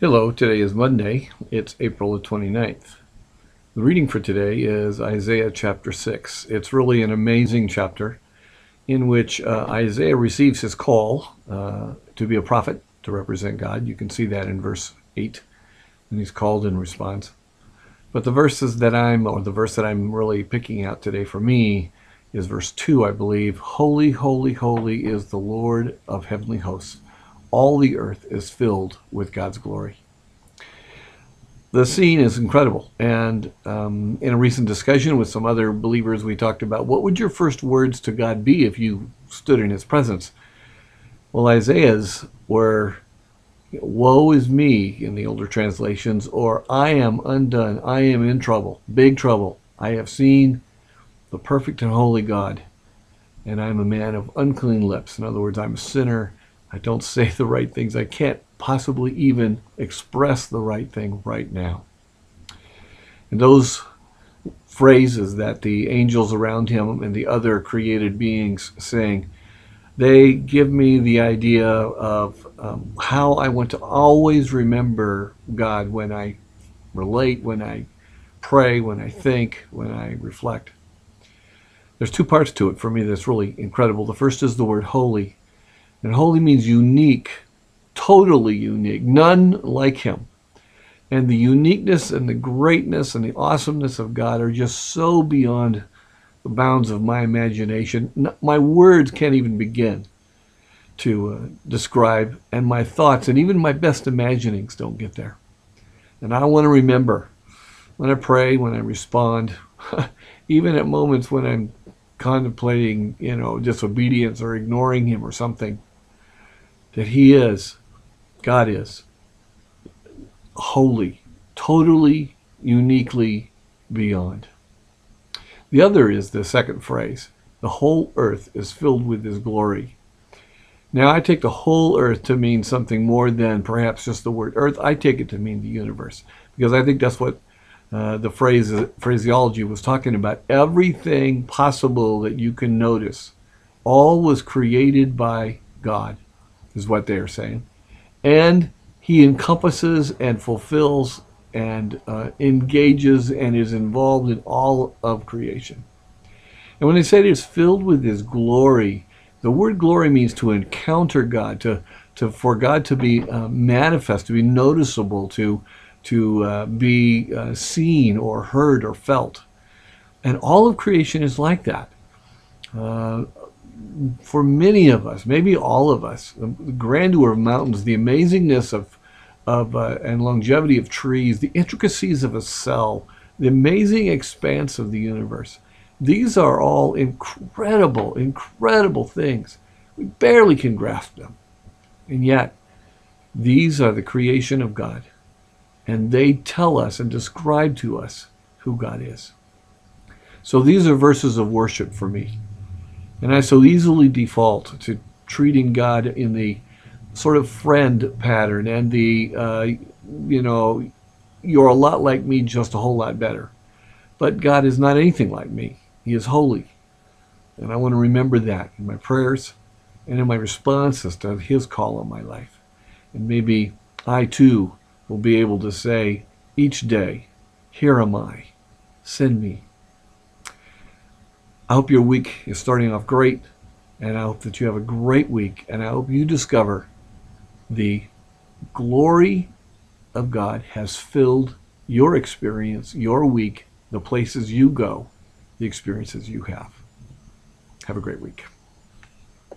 Hello, today is Monday. It's April the 29th. The reading for today is Isaiah chapter 6. It's really an amazing chapter in which Isaiah receives his call to be a prophet, to represent God. You can see that in verse 8, and he's called in response. But the verse that I'm really picking out today for me is verse 2, I believe. Holy, holy, holy is the Lord of heavenly hosts. All the earth is filled with God's glory. The scene is incredible. And in a recent discussion with some other believers, we talked about what would your first words to God be if you stood in his presence? Well, Isaiah's were, woe is me in the older translations, or I am undone, I am in trouble, big trouble. I have seen the perfect and holy God, and I'm a man of unclean lips. In other words, I'm a sinner. I don't say the right things. I can't possibly even express the right thing right now. And those phrases that the angels around him and the other created beings sing, they give me the idea of how I want to always remember God when I relate, when I pray, when I think, when I reflect. There's two parts to it for me that's really incredible. The first is the word holy. And holy means unique, totally unique, none like him. And the uniqueness and the greatness and the awesomeness of God are just so beyond the bounds of my imagination. My words can't even begin to describe, and my thoughts and even my best imaginings don't get there. And I want to remember when I pray, when I respond, even at moments when I'm contemplating, disobedience or ignoring him or something, that he is, God is, holy, totally, uniquely beyond. The other is the second phrase. The whole earth is filled with his glory. Now, I take the whole earth to mean something more than perhaps just the word earth. I take it to mean the universe, because I think that's what the phraseology was talking about. Everything possible that you can notice, all was created by God, is what they are saying. And he encompasses and fulfills and engages and is involved in all of creation. And when they say it is filled with his glory, the word glory means to encounter God, for God to be manifest, to be noticeable, to be seen or heard or felt. And all of creation is like that. For many of us, maybe all of us, the grandeur of mountains, the amazingness of and longevity of trees, the intricacies of a cell, the amazing expanse of the universe. These are all incredible, incredible things. We barely can grasp them. And yet, these are the creation of God. And they tell us and describe to us who God is. So these are verses of worship for me. And I so easily default to treating God in the sort of friend pattern and the, you're a lot like me, just a whole lot better. But God is not anything like me. He is holy. And I want to remember that in my prayers and in my responses to his call on my life. And maybe I too will be able to say each day, here am I, send me. I hope your week is starting off great, and I hope that you have a great week, and I hope you discover the glory of God has filled your experience, your week, the places you go, the experiences you have. Have a great week.